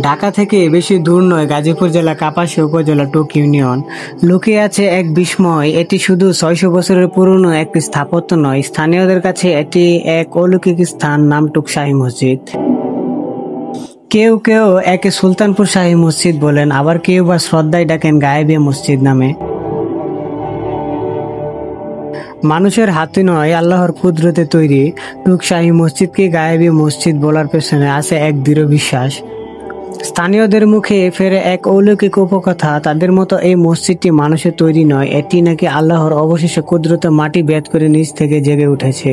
ঢাকা থেকে বেশি দূর নয় গাজীপুর জেলা কাপাসিয়া উপজেলা টুক ইউনিয়ন। লুকিয়ে আছে এক বিস্ময়। এটি শুধু 600 বছরের পুরনো একটি স্থাপত্য নয়, স্থানীয়দের কাছে এটি এক অলৌকিক স্থান, নাম টুক শাহী মসজিদ। কেউ কেউ একে সুলতানপুর শাহী মসজিদ বলেন, আবার কেউ বা শ্রদ্ধায় ডাকেন গায়েবী মসজিদ নামে। মানুষের হাতে নয়, আল্লাহর কুদরতে তৈরি টুক শাহী মসজিদকে গায়েবী মসজিদ বলার পেছনে আছে এক দৃঢ় বিশ্বাস। স্থানীয়দের মুখে ফেরে এক অলৌকিক উপকথা। তাদের মতো এই মসজিদটি মানুষের তৈরি নয়, এটি নাকি আল্লাহর অবশেষ কুদরতে মাটি ভেদ করে নিচ থেকে জেগে উঠেছে।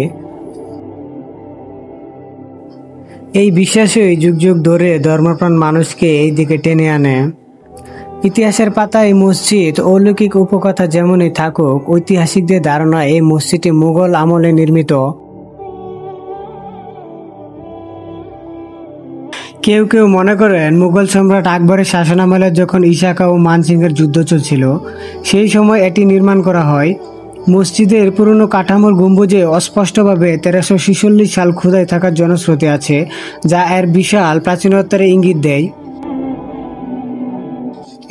এই বিশ্বাসই যুগ যুগ ধরে ধর্মপ্রাণ মানুষকে এই দিকে টেনে আনে। ইতিহাসের পাতায় মসজিদ অলৌকিক উপকথা যেমনই থাকুক, ঐতিহাসিকদের ধারণা এই মসজিদটি মুঘল আমলে নির্মিত। কেউ কেউ মনে করেন মুঘল সম্রাট আকবরের শাসনামলে যখন ইসাকা ও মানসিংহের যুদ্ধ চলছিল সেই সময় এটি নির্মাণ করা হয়। মসজিদের পুরনো কাঠামোর গম্বুজে অস্পষ্টভাবে 1346 সাল খোদাই থাকার জনশ্রুতি আছে, যা এর বিশাল প্রাচীনত্বের ইঙ্গিত দেয়।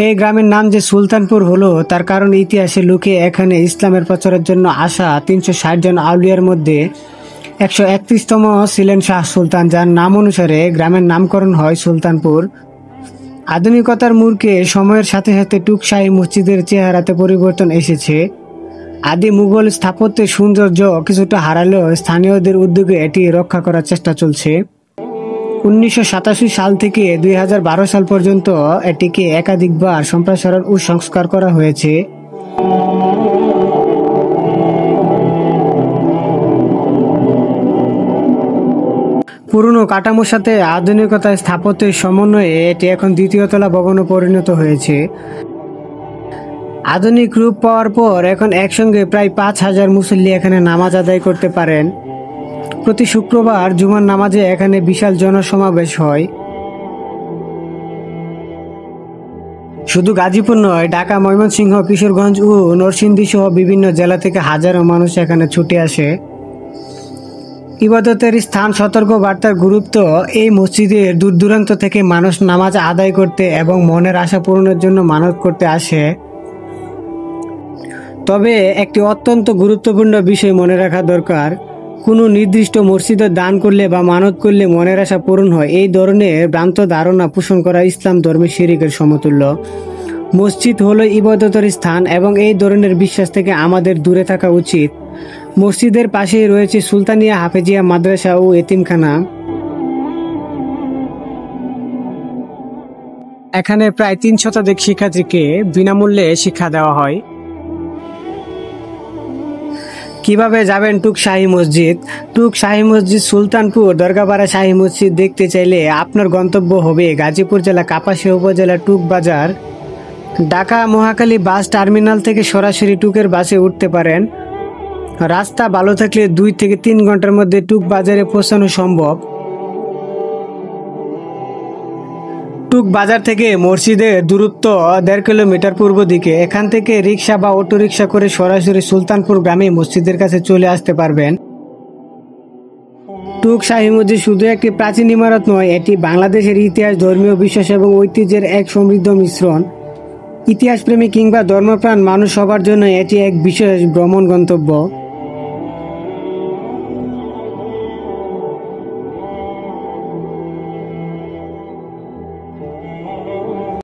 এই গ্রামের নাম যে সুলতানপুর হলো তার কারণ ইতিহাসে লুকিয়ে। এখানে ইসলামের প্রচারের জন্য আসা 360 জন আউলিয়ার মধ্যে 131তম ছিলেন শাহ সুলতান, যার নাম অনুসারে গ্রামের নামকরণ হয় সুলতানপুর। আধুনিকতার মূর্খে সময়ের সাথে সাথে টুক শাহী মসজিদের চেহারাতে পরিবর্তন এসেছে। আদি মুঘল স্থাপত্যের সৌন্দর্য কিছুটা হারালেও স্থানীয়দের উদ্যোগে এটি রক্ষা করার চেষ্টা চলছে। 1987 সাল থেকে 2012 সাল পর্যন্ত এটিকে একাধিকবার সম্প্রসারণ ও সংস্কার করা হয়েছে। পুরনো কাঠামোর সাথে আধুনিকতার স্থাপত্যের সমন্বয়ে এটি এখন দ্বিতীয় তলা ভবনে পরিণত হয়েছে। আধুনিক রূপ পাওয়ার পর এখন একসঙ্গে প্রায় 5000 মুসল্লি এখানে নামাজ আদায় করতে পারেন। প্রতি শুক্রবার জুমার নামাজে এখানে বিশাল জনসমাবেশ হয়। শুধু গাজীপুর নয়, ঢাকা, ময়মনসিংহ, কিশোরগঞ্জ ও নরসিংদী সহ বিভিন্ন জেলা থেকে হাজারো মানুষ এখানে ছুটে আসে। ইবাদতের স্থান, সতর্ক বার্তার গুরুত্ব। এই মসজিদে দূর দূরান্ত থেকে মানুষ নামাজ আদায় করতে এবং মনের আশা পূরণের জন্য মানত করতে আসে। তবে একটি অত্যন্ত গুরুত্বপূর্ণ বিষয় মনে রাখা দরকার, কোনো নির্দিষ্ট মসজিদে দান করলে বা মানত করলে মনের আশা পূরণ হয়, এই ধরনের ভ্রান্ত ধারণা পোষণ করা ইসলাম ধর্মের শিরকের সমতুল্য। মসজিদ হলো ইবাদতের স্থান এবং এই ধরনের বিশ্বাস থেকে আমাদের দূরে থাকা উচিত। মসজিদের পাশেই রয়েছে সুলতানিয়া হাফেজিয়া মাদ্রাসা ও এতিমখানা। এখানে প্রায় 3 শতাধিক শিক্ষার্থীকে বিনামূল্যে শিক্ষা দেওয়া হয়। কিভাবে যাবেন টুক শাহী মসজিদ? টুক শাহী মসজিদ সুলতানপুর দরগাপাড়া শাহী মসজিদ দেখতে চাইলে আপনার গন্তব্য হবে গাজীপুর জেলা কাপাসিয়া উপজেলা টুক বাজার। ঢাকা মহাখালী বাস টার্মিনাল থেকে সরাসরি টুকের বাসে উঠতে পারেন। রাস্তা ভালো থাকলে 2 থেকে 3 ঘন্টার মধ্যে টুক বাজারে পৌঁছানো সম্ভব। টুক বাজার থেকে মসজিদের দূরত্ব 1.5 কিলোমিটার পূর্ব দিকে। এখান থেকে রিক্সা বা অটোরিক্সা করে সরাসরি সুলতানপুর গ্রামে মসজিদের কাছে চলে আসতে পারবেন। টুক শাহী মসজিদ শুধু একটি প্রাচীন ইমারত নয়, এটি বাংলাদেশের ইতিহাস, ধর্মীয় বিশ্বাস এবং ঐতিহ্যের এক সমৃদ্ধ মিশ্রণ। ইতিহাসপ্রেমী কিংবা ধর্মপ্রাণ মানুষ সবার জন্য এটি এক বিশেষ ভ্রমণ গন্তব্য।